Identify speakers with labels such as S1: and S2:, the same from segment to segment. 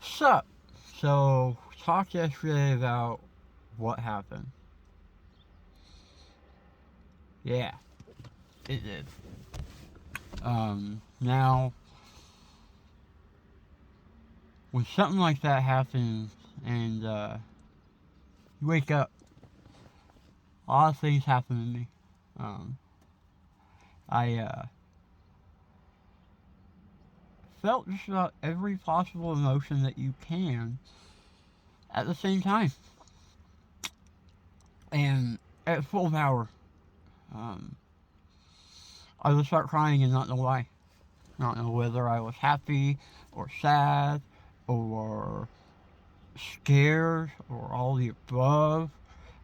S1: So, so talked yesterday about what happened. Yeah, it did. Now, when something like that happens and you wake up, a lot of things happen to me. Um, I felt just about every possible emotion that you can at the same time, and at full power. Um, I would start crying and not know why. Not know whether I was happy or sad or scared or all the above.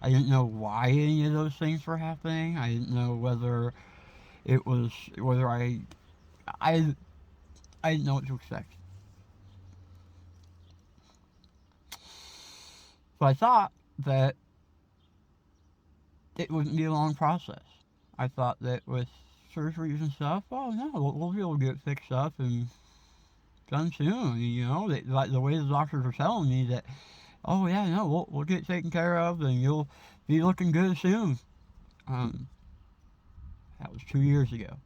S1: I didn't know why any of those things were happening. I didn't know whether it was whether I I didn't know what to expect. So I thought that it wouldn't be a long process. I thought that with surgeries and stuff, oh no, we'll be able to get it fixed up and done soon. Like the way the doctors are telling me that, oh yeah, no, we'll get it taken care of and you'll be looking good soon. Um, that was 2 years ago.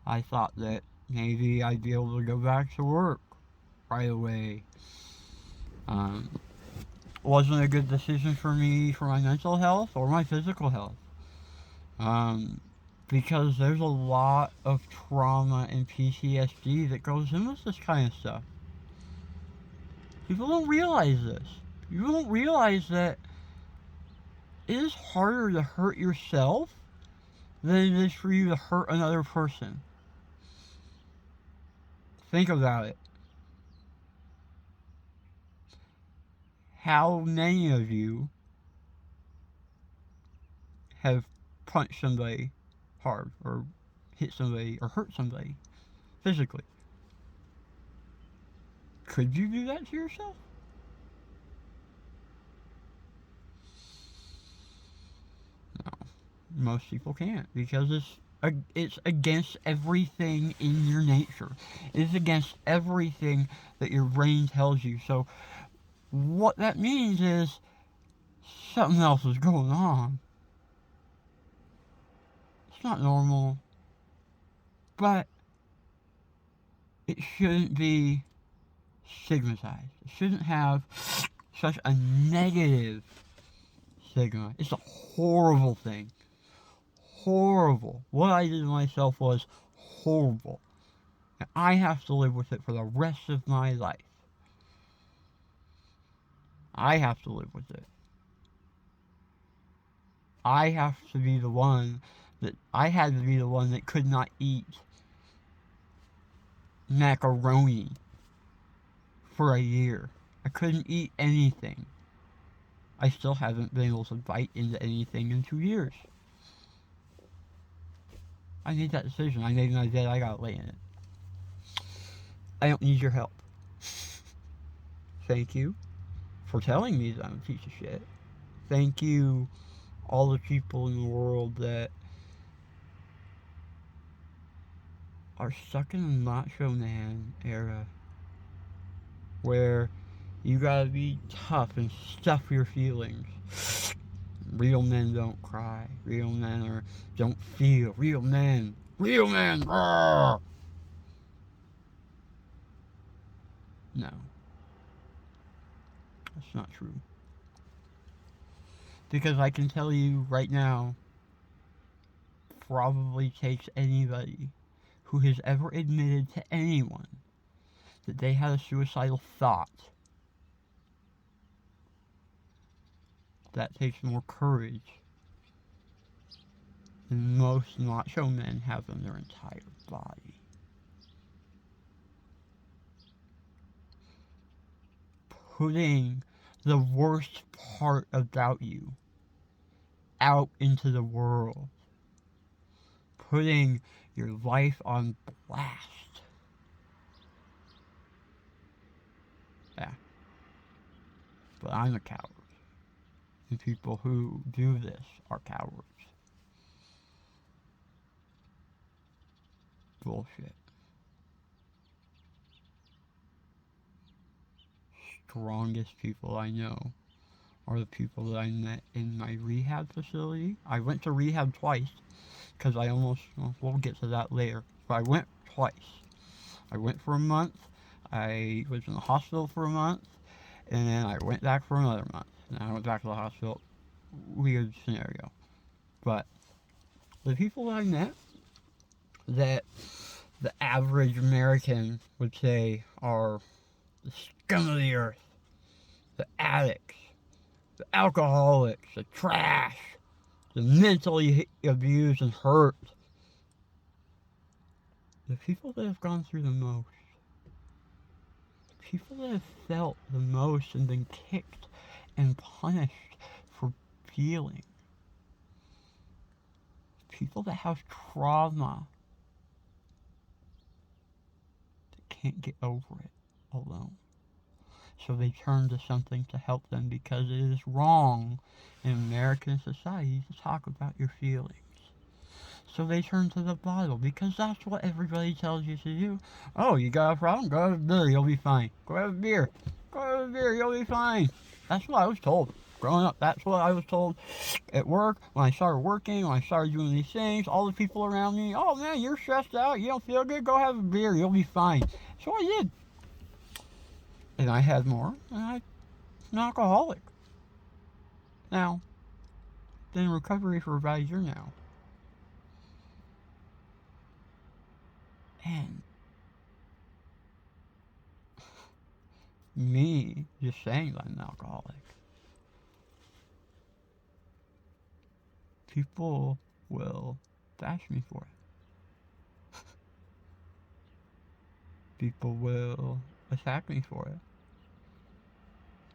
S1: I thought that maybe I'd be able to go back to work right away. Um, wasn't a good decision for me for my mental health or my physical health. Um, because there's a lot of trauma and PTSD that goes in with this kind of stuff. People don't realize this. You don't realize that it is harder to hurt yourself than it is for you to hurt another person. Think about it. How many of you have punched somebody hard or hit somebody or hurt somebody physically? Could you do that to yourself? No, most people can't because it's against everything in your nature. It's against everything that your brain tells you. So what that means is something else is going on. It's not normal, but it shouldn't be stigmatized. It shouldn't have such a negative stigma. It's a horrible thing. Horrible. What I did to myself was horrible. And I have to live with it for the rest of my life. I have to live with it. I have to be the one I had to be the one that could not eat macaroni for a year. I couldn't eat anything. I still haven't been able to bite into anything in 2 years. I made that decision. I made my bed. I got to lay in it. I don't need your help. Thank you for telling me that I'm a piece of shit. Thank you, all the people in the world that are stuck in the macho man era where you gotta be tough and stuff your feelings. Real men don't cry. Real men don't feel. Real men. Real men. Roar. No, that's not true. Because I can tell you right now, probably takes anybody who has ever admitted to anyone that they had a suicidal thought. That takes more courage than most macho men have in their entire body. Putting the worst part about you out into the world. Putting your life on blast. Yeah, but I'm a coward. And people who do this are cowards. Bullshit. strongest people I know are the people that I met in my rehab facility. I went to rehab twice because I almost, well, we'll get to that later, but I went twice. I went for a month, I was in the hospital for a month, and then I went back for another month. And I went back to the hospital. Weird scenario. But the people that I met that the average American would say are the scum of the earth, the addicts, the alcoholics, the trash, the mentally abused and hurt, the people that have gone through the most, the people that have felt the most and been kicked and punished for feeling, people that have trauma that can't get over it alone. So they turn to something to help them because it is wrong in American society to talk about your feelings. So they turn to the bottle because that's what everybody tells you to do. Oh, you got a problem? Go have a beer, you'll be fine. Go have a beer. Go have a beer, you'll be fine. That's what I was told. Growing up, that's what I was told at work. When I started working, when I started doing these things, all the people around me, oh man, you're stressed out, you don't feel good, go have a beer, you'll be fine. So I did. And I had more, and I'm an alcoholic. Now, been in recovery for about a year now. And me just saying that I'm an alcoholic, people will bash me for it. People will attack me for it.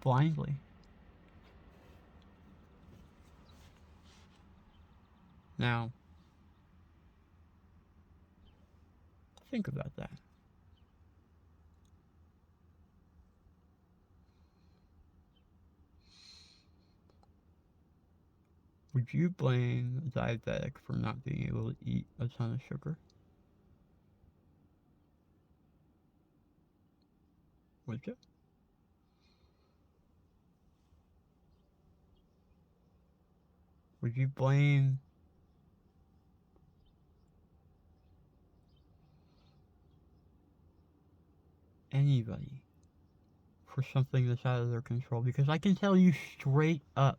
S1: Blindly. Now, think about that. Would you blame a diabetic for not being able to eat a ton of sugar? Would you? Would you blame anybody for something that's out of their control? Because I can tell you straight up,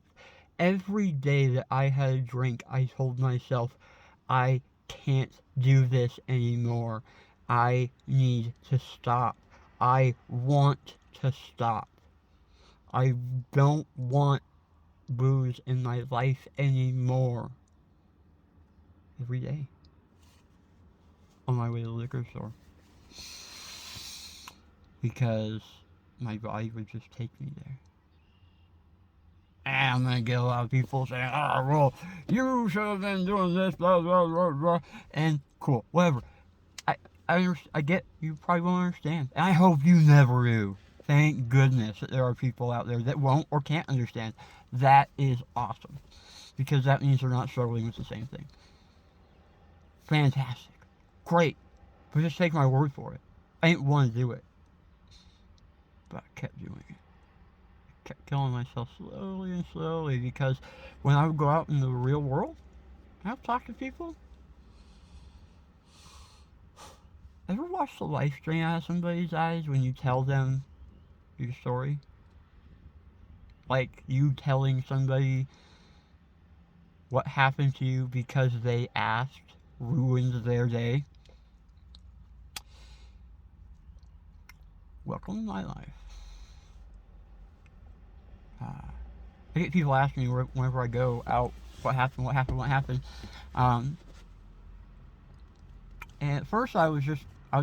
S1: every day that I had a drink, I told myself, I can't do this anymore. I need to stop. I want to stop. I don't want booze in my life anymore. Every day. On my way to the liquor store. Because my body would just take me there. And I'm gonna get a lot of people saying, oh, well, you should have been doing this, blah, blah, blah, blah. And cool, whatever. I get you probably won't understand. And I hope you never do. Thank goodness that there are people out there that won't or can't understand. That is awesome. Because that means they're not struggling with the same thing. Fantastic. Great. But just take my word for it. I didn't want to do it. But I kept doing it. I kept killing myself slowly and slowly because when I would go out in the real world, I would talk to people. Ever watch the life drain out of somebody's eyes when you tell them your story? Like you telling somebody what happened to you because they asked ruined their day. Welcome to my life. I get people asking me whenever I go out, what happened. And at first I would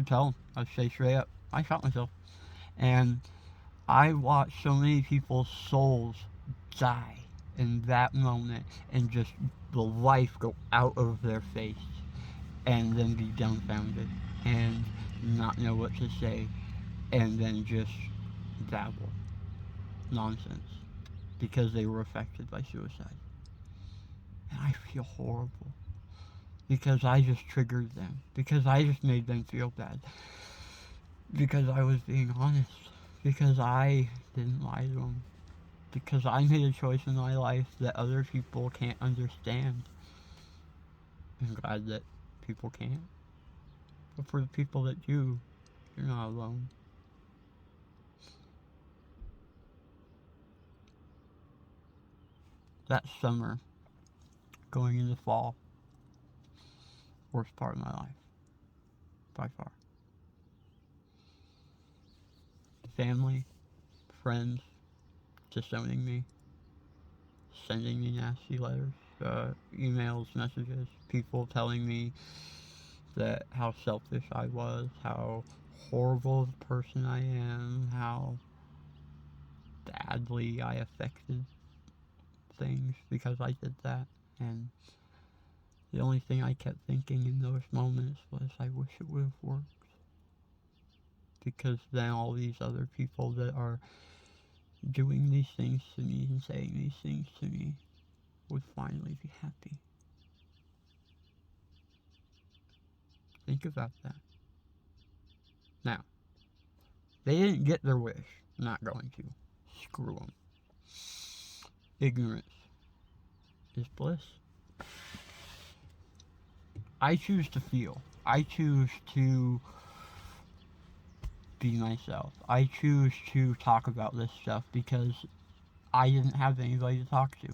S1: tell them, I'd say straight up, I shot myself. And I watched so many people's souls die in that moment and just the life go out of their face and then be dumbfounded and not know what to say and then just babble nonsense because they were affected by suicide. And I feel horrible because I just triggered them, because I just made them feel bad, because I was being honest, because I didn't lie to them. Because I made a choice in my life that other people can't understand. I'm glad that people can't. But for the people that do, you're not alone. That summer, going into fall, worst part of my life. By far. Family, friends, disowning me, sending me nasty letters, emails, messages, people telling me that how selfish I was, how horrible of a person I am, how badly I affected things because I did that. And the only thing I kept thinking in those moments was, I wish it would have worked. Because then all these other people that are doing these things to me and saying these things to me would finally be happy. Think about that. Now, they didn't get their wish. I'm not going to. Screw them. Ignorance is bliss. I choose to feel. I choose to be myself. I choose to talk about this stuff because I didn't have anybody to talk to.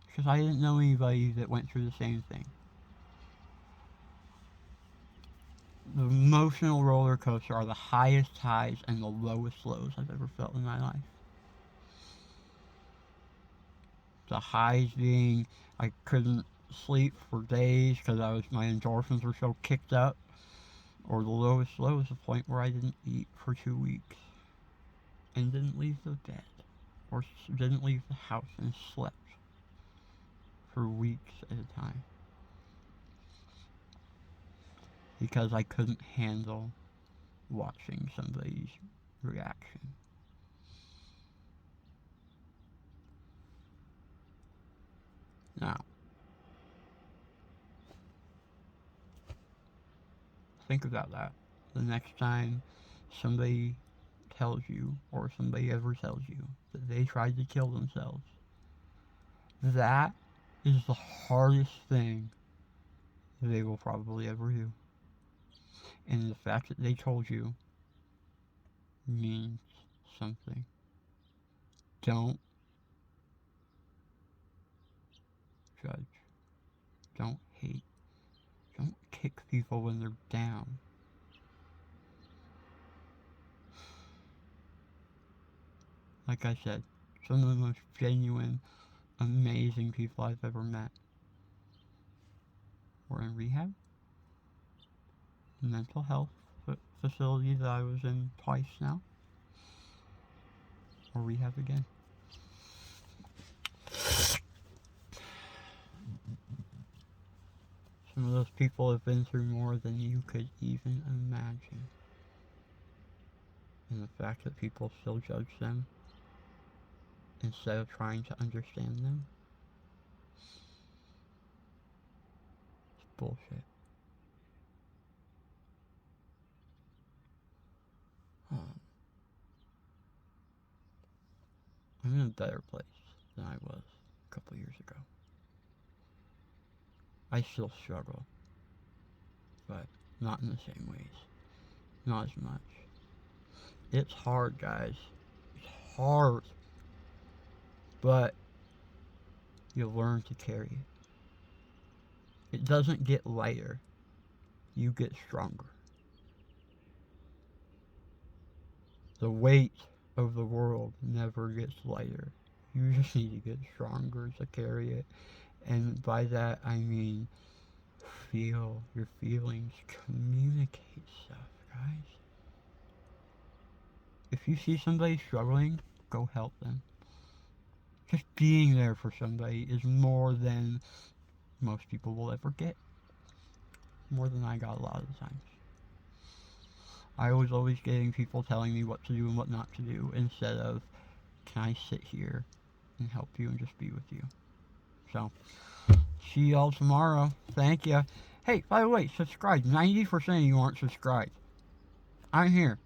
S1: Because I didn't know anybody that went through the same thing. The emotional roller coaster are the highest highs and the lowest lows I've ever felt in my life. The highs being I couldn't sleep for days because my endorphins were so kicked up. Or the lowest low is the point where I didn't eat for 2 weeks and didn't leave the bed or didn't leave the house and slept for weeks at a time because I couldn't handle watching somebody's reaction. Now, think about that. The next time somebody tells you, or somebody ever tells you, that they tried to kill themselves, that is the hardest thing they will probably ever do. And the fact that they told you means something. Don't judge. Don't hate. Don't kick people when they're down. Like I said, some of the most genuine, amazing people I've ever met were in rehab, mental health facility that I was in twice now, or rehab again. Some of those people have been through more than you could even imagine. And the fact that people still judge them instead of trying to understand them is bullshit. I'm in a better place than I was a couple years ago. I still struggle, but not in the same ways. Not as much. It's hard, guys. It's hard. But you learn to carry it. It doesn't get lighter. You get stronger. The weight of the world never gets lighter. You just need to get stronger to carry it. And by that I mean feel your feelings, communicate stuff, guys. If you see somebody struggling, go help them. Just being there for somebody is more than most people will ever get. More than I got a lot of the times. I was always getting people telling me what to do and what not to do instead of, can I sit here and help you and just be with you? So, see y'all tomorrow. Thank ya. Hey, by the way, subscribe. 90% of you aren't subscribed. I'm here.